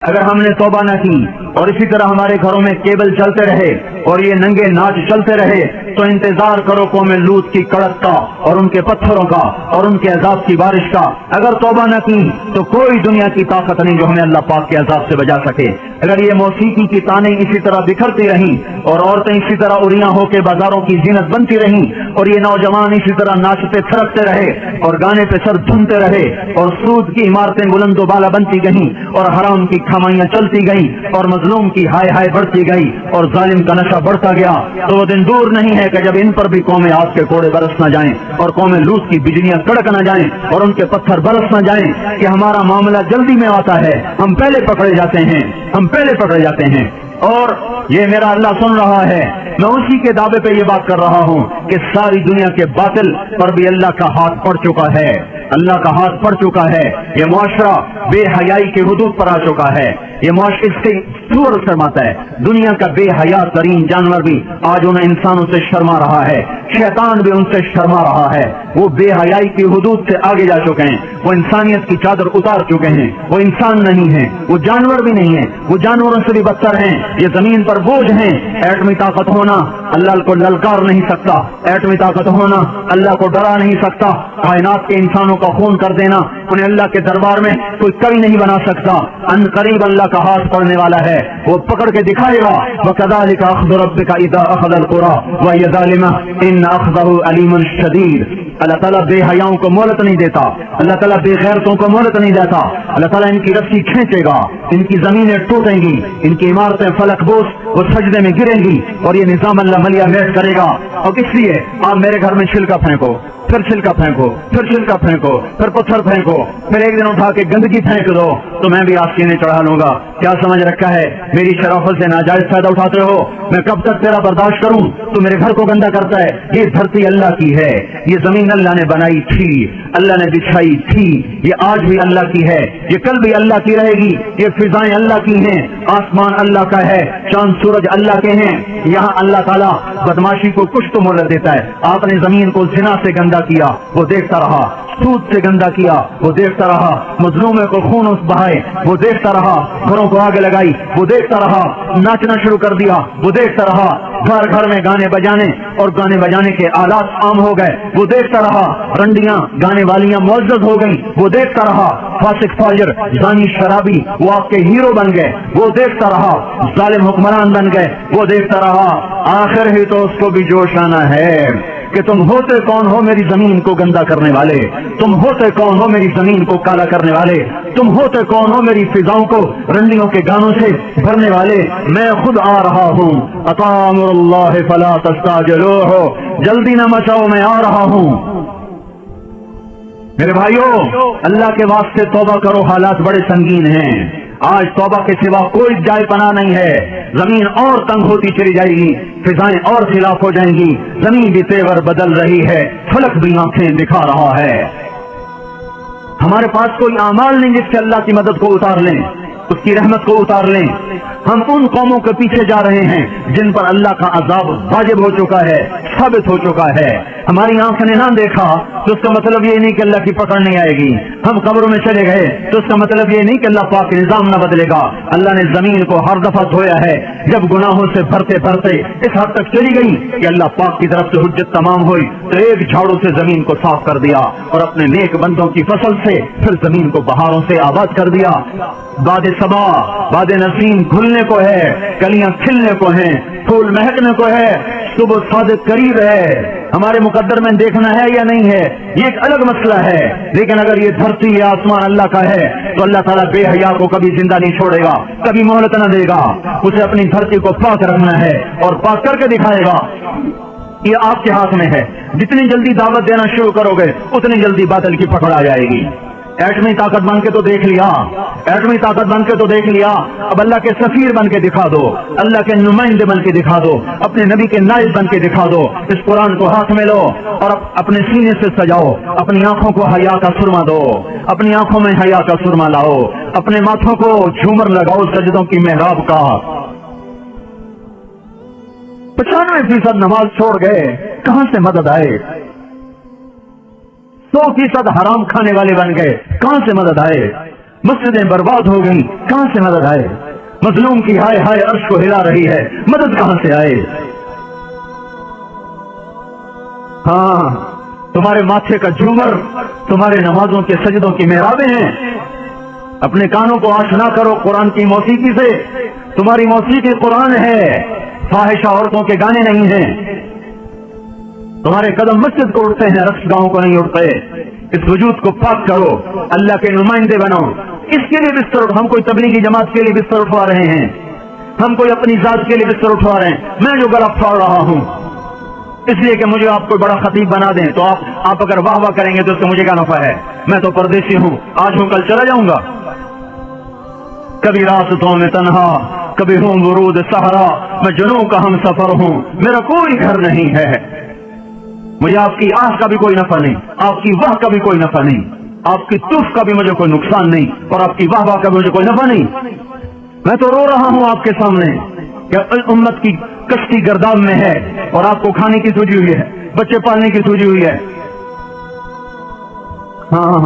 اگر ہم نے توبہ نہ کی اور اسی طرح ہمارے گھروں میں کیبل چلتے رہے اور یہ ننگے ناچ چلتے رہے تو انتظار کرو قوم لوط کی کڑک کا اور ان کے پتھروں کا اور ان کے عذاب کی بارش کا۔ اگر توبہ نہ کی تو کوئی دنیا کی طاقت نہیں جو ہمیں اللہ پاک کے عذاب سے بچا سکے۔ اگر یہ موسیقی کی تانیں اسی طرح بکھرتی رہیں اور عورتیں اسی طرح اریاں ہو کے بازاروں کی زینت بنتی رہیں اور یہ نوجوان اسی طرح ناچتے تھرکتے رہے اور گانے پہ سر دھنتے رہے اور سود کی عمارتیں بلند و بالا بنتی گئیں اور حرام کی کمائیاں چلتی گئیں اور مظلوم کی ہائے ہائے بڑھتی گئی اور ظالم کا نشہ بڑھتا گیا، تو وہ دن دور نہیں ہے کہ جب ان پر بھی قوم عاد کے کوڑے برس نہ جائیں اور قوم لوط کی بجلیاں کڑک نہ جائیں اور ان کے پتھر برس نہ جائیں کہ ہمارا معاملہ جلدی میں آتا ہے، ہم پہلے پکڑے جاتے ہیں، ہم پہلے پکڑے جاتے ہیں۔ اور یہ میرا اللہ سن رہا ہے، میں اسی کے دعوے پہ یہ بات کر رہا ہوں کہ ساری دنیا کے باطل پر بھی اللہ کا ہاتھ پڑ چکا ہے، اللہ کا ہاتھ پڑ چکا ہے۔ یہ معاشرہ بے حیائی کے حدود پر آ چکا ہے، یہ معاشرہ اس سے سور شرماتا ہے۔ دنیا کا بے حیا ترین جانور بھی آج انہیں انسانوں سے شرما رہا ہے، شیطان بھی ان سے شرما رہا ہے۔ وہ بے حیائی کی حدود سے آگے جا چکے ہیں، وہ انسانیت کی چادر اتار چکے ہیں، وہ انسان نہیں ہیں، وہ جانور بھی نہیں ہیں، وہ جانوروں سے بھی بدتر ہیں۔ یہ زمین پر بوجھ ہیں۔ ایٹمی طاقت ہونا اللہ کو للکار نہیں سکتا، ایٹمی طاقت ہونا اللہ کو ڈرا نہیں سکتا، کائنات کے انسانوں کا خون کر دینا انہیں اللہ کے دربار میں کوئی کبھی نہیں بنا سکتا۔ ان قریب اللہ کا ہاتھ پڑنے والا ہے، وہ پکڑ کے دکھائے گا۔ وَكَذَلِكَ أَخْذُ رَبِّكَ إِذَا أَخَذَ الْقُرَىٰ وَهِيَ ظَالِمَةٌ إِنَّ أَخْذَهُ أَلِيمٌ شَدِيدٌ۔ اللہ تعالیٰ بے حیاؤں کو مہلت نہیں دیتا، اللہ تعالیٰ بے غیرتوں کو مہلت نہیں دیتا۔ اللہ تعالیٰ ان کی رسی کھینچے گا، ان کی زمینیں ٹوٹیں گی، ان کی عمارتیں فلک بوس وہ سجدے میں گریں گی اور یہ نظام اللہ ملیہ میٹ کرے گا۔ اور اس لیے آپ میرے گھر میں چھلکا پھینکو، پھر چھلکا پھینکو، پھر چھلکا پھینکو، پھر پتھر پھینکو، پھر ایک دن اٹھا کے گندگی پھینک دو تو میں بھی آستینے چڑھا لوں گا۔ کیا سمجھ رکھا ہے؟ میری شرافت سے ناجائز فائدہ اٹھاتے ہو، میں کب تک تیرا برداشت کروں؟ تو میرے گھر کو گندا کرتا ہے۔ یہ دھرتی اللہ کی ہے، یہ زمین اللہ نے بنائی تھی، اللہ نے بچھائی تھی، یہ آج بھی اللہ کی ہے، یہ کل بھی اللہ کی رہے گی، یہ فضائیں اللہ کی ہیں، آسمان اللہ کا ہے، چاند سورج اللہ کے ہیں۔ یہاں اللہ تعالیٰ بدماشی کو کچھ تو مہلت دیتا ہے۔ آپ نے زمین کو زنا سے گندا کیا، وہ دیکھتا رہا، سود سے گندا کیا، وہ دیکھتا رہا، مظلومے کو خون بہائے، وہ دیکھتا رہا، گھروں کو آگ لگائی، وہ دیکھتا رہا، ناچنا شروع کر دیا، وہ دیکھتا رہا، گھر گھر میں گانے بجانے اور گانے بجانے کے آلات عام ہو گئے، وہ دیکھتا رہا، رنڈیاں گانے والیاں معزز ہو گئیں، وہ دیکھتا رہا، فاسق فاجر زانی شرابی وہ آپ کے ہیرو بن گئے، وہ دیکھتا رہا، ظالم حکمران بن گئے، وہ دیکھتا رہا۔ آخر ہی تو اس کو بھی جوش آنا ہے کہ تم ہوتے کون ہو میری زمین کو گندا کرنے والے، تم ہوتے کون ہو میری زمین کو کالا کرنے والے، تم ہوتے کون ہو میری فضاؤں کو رنڈیوں کے گانوں سے بھرنے والے۔ میں خود آ رہا ہوں، اتی امر اللہ فلا تستعجلوہ، جلدی نہ مچاؤ، میں آ رہا ہوں۔ میرے بھائیوں، اللہ کے واسطے توبہ کرو، حالات بڑے سنگین ہیں۔ آج توبہ کے سوا کوئی جائے پناہ نہیں ہے۔ زمین اور تنگ ہوتی چلی جائے گی، فضائیں اور خلاف ہو جائیں گی، زمین بھی تیور بدل رہی ہے، فلک بھی آنکھیں دکھا رہا ہے۔ ہمارے پاس کوئی اعمال نہیں جس سے اللہ کی مدد کو اتار لیں، اس کی رحمت کو اتار لیں۔ ہم ان قوموں کے پیچھے جا رہے ہیں جن پر اللہ کا عذاب واجب ہو چکا ہے، ثابت ہو چکا ہے۔ ہماری آنکھ نے نہ دیکھا تو اس کا مطلب یہ نہیں کہ اللہ کی پکڑ نہیں آئے گی۔ ہم قبروں میں چلے گئے تو اس کا مطلب یہ نہیں کہ اللہ پاک نظام نہ بدلے گا۔ اللہ نے زمین کو ہر دفعہ دھویا ہے جب گناہوں سے بھرتے بھرتے اس حد تک چلی گئی کہ اللہ پاک کی طرف سے حجت تمام ہوئی تو ایک جھاڑو سے زمین کو صاف کر دیا اور اپنے نیک بندوں کی فصل سے پھر زمین کو بہاروں سے آباد کر دیا۔ باد صبا، باد نسیم کھلنے کو ہے، کلیاں کھلنے کو ہیں، پھول مہکنے کو ہے، صبح صادق قریب ہے۔ ہمارے مقدر میں دیکھنا ہے یا نہیں ہے یہ ایک الگ مسئلہ ہے، لیکن اگر یہ دھرتی یا آسمان اللہ کا ہے تو اللہ تعالیٰ بے حیا کو کبھی زندہ نہیں چھوڑے گا، کبھی مہلت نہ دے گا۔ اسے اپنی دھرتی کو پاک رکھنا ہے اور پاک کر کے دکھائے گا۔ یہ آپ کے ہاتھ میں ہے، جتنی جلدی دعوت دینا شروع کرو گے اتنی جلدی باطل کی پکڑ آ جائے گی۔ ایٹمی طاقت بن کے تو دیکھ لیا، ایٹمی طاقت بن کے تو دیکھ لیا، اب اللہ کے سفیر بن کے دکھا دو، اللہ کے نمائندے بن کے دکھا دو، اپنے نبی کے نائب بن کے دکھا دو۔ اس قرآن کو ہاتھ میں لو اور اپنے سینے سے سجاؤ، اپنی آنکھوں کو حیا کا سرما دو، اپنی آنکھوں میں حیا کا سرما لاؤ، اپنے ماتھوں کو جھومر لگاؤ سجدوں کی محراب کا۔ 95% نماز چھوڑ گئے، کہاں سے مدد آئے؟ 100% حرام کھانے والے بن گئے، کہاں سے مدد آئے؟ مسجدیں برباد ہو گئی، کہاں سے مدد آئے؟ مظلوم کی ہائے ہائے عرش کو ہلا رہی ہے، مدد کہاں سے آئے؟ ہاں، تمہارے ماتھے کا جھومر تمہارے نمازوں کے سجدوں کی محرابیں ہیں۔ اپنے کانوں کو آشنا کرو قرآن کی موسیقی سے، تمہاری موسیقی قرآن ہے، فاحشہ عورتوں کے گانے نہیں ہیں۔ تمہارے قدم مسجد کو اٹھتے ہیں، رقص گاؤں کو نہیں اٹھتے۔ اس وجود کو پاک کرو، اللہ کے نمائندے بنو۔ اس کے لیے بستر ہم کوئی تبلیغی جماعت کے لیے بستر اٹھوا رہے ہیں، ہم کوئی اپنی ذات کے لیے بستر اٹھوا رہے ہیں۔ میں جو گلا پھاڑ رہا ہوں اس لیے کہ مجھے آپ کو بڑا خطیب بنا دیں، تو آپ اگر واہ واہ کریں گے تو اس سے مجھے کیا نفع ہے؟ میں تو پردیسی ہوں، آج ہوں کل چلا جاؤں گا۔ کبھی راستوں میں تنہا، کبھی ہوں ورود صحرا، میں جنوں کا ہم سفر ہوں، میرا کوئی گھر نہیں ہے۔ مجھے آپ کی آہ کا بھی کوئی نفع نہیں، آپ کی واہ کا بھی کوئی نفع نہیں، آپ کی تف کا بھی مجھے کوئی نقصان نہیں، اور آپ کی واہ واہ کا بھی مجھے کوئی نفع نہیں۔ میں تو رو رہا ہوں آپ کے سامنے کہ امت کی کشتی گرداب میں ہے، اور آپ کو کھانے کی سوجی ہوئی ہے، بچے پالنے کی سوجی ہوئی ہے۔ ہاں،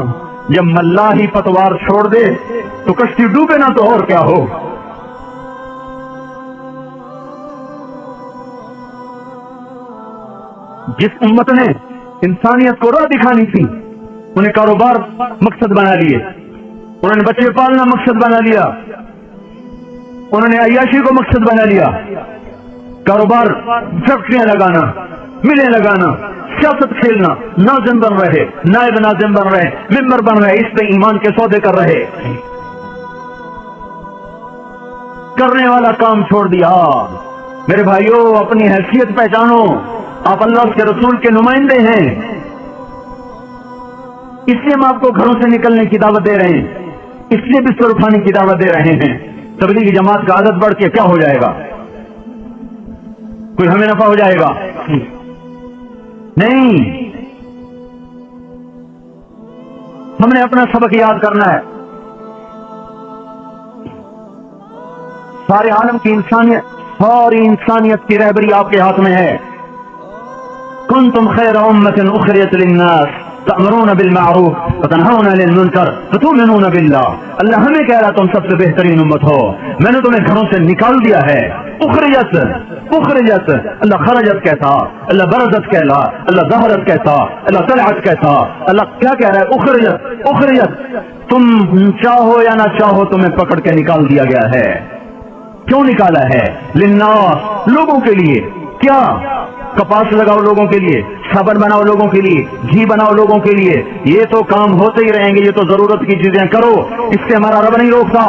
جب ملا ہی پتوار چھوڑ دے تو کشتی ڈوبے نہ تو اور کیا ہو۔ جس امت نے انسانیت کو راہ دکھانی تھی، انہیں کاروبار مقصد بنا لیے، انہوں نے بچے پالنا مقصد بنا لیا، انہوں نے عیاشی کو مقصد بنا لیا، کاروبار فیکٹریاں لگانا، ملیں لگانا، سیاست کھیلنا، ناظم بن رہے، نائب ناظم بن رہے، ممبر بن رہے، اس پہ ایمان کے سودے کر رہے، کرنے والا کام چھوڑ دیا۔ میرے بھائیوں، اپنی حیثیت پہچانو، آپ اللہ کے رسول کے نمائندے ہیں، اس لیے ہم آپ کو گھروں سے نکلنے کی دعوت دے رہے ہیں، اس لیے بستر اٹھانے کی دعوت دے رہے ہیں۔ تبلیغی جماعت کا عادت بڑھ کے کیا ہو جائے گا؟ کوئی ہمیں نفع ہو جائے گا؟ نہیں، ہم نے اپنا سبق یاد کرنا ہے۔ سارے عالم کی انسانیت، ساری انسانیت کی رہبری آپ کے ہاتھ میں ہے۔ کنتم خیر امۃ اخرجت للناس تأمرون بالمعروف وتنہون عن المنکر وتؤمنون باللہ۔ اللہ ہمیں کہہ رہا تم سب سے بہترین امت ہو، میں نے تمہیں گھروں سے نکال دیا ہے۔ اخرجت، اخرجت، اللہ خرجت کہتا، اللہ برزت کہلا، اللہ ظہرت کہتا، اللہ طلعت کہتا، اللہ کیا کہہ رہا ہے؟ اخرجت، اخرجت، تم چاہو یا نہ چاہو تمہیں پکڑ کے نکال دیا گیا ہے۔ کیوں نکالا ہے؟ للناس، لوگوں کے لیے۔ کیا؟ کپاس لگاؤ لوگوں کے لیے، صابن بناؤ لوگوں کے لیے، گھی بناؤ لوگوں کے لیے، یہ تو کام ہوتے ہی رہیں گے، یہ تو ضرورت کی چیزیں کرو، اس سے ہمارا رب نہیں روکتا۔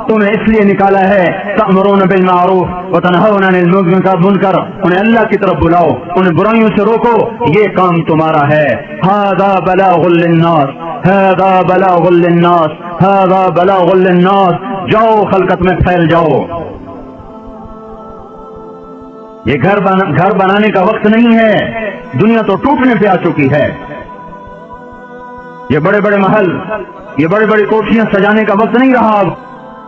تمہیں اس لیے نکالا ہے تأمرون بالمعروف وتنہون عن المنکر، انہیں اللہ کی طرف بلاؤ، انہیں برائیوں سے روکو، یہ کام تمہارا ہے۔ ھذا بلاغ للناس، ھذا بلاغ للناس، ھذا بلاغ للناس، جاؤ خلقت میں پھیل جاؤ۔ یہ گھر بنانے کا وقت نہیں ہے، دنیا تو ٹوٹنے پہ آ چکی ہے۔ یہ بڑے بڑے محل، یہ بڑی بڑی کوٹھیاں سجانے کا وقت نہیں رہا۔ اب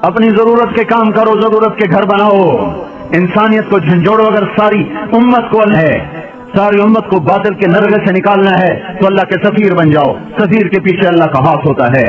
اپنی ضرورت کے کام کرو، ضرورت کے گھر بناؤ۔ انسانیت کو جھنجھوڑو، اگر ساری امت کو ہے، ساری امت کو باطل کے نرغے سے نکالنا ہے تو اللہ کے سفیر بن جاؤ، سفیر کے پیچھے اللہ کا ہاتھ ہوتا ہے۔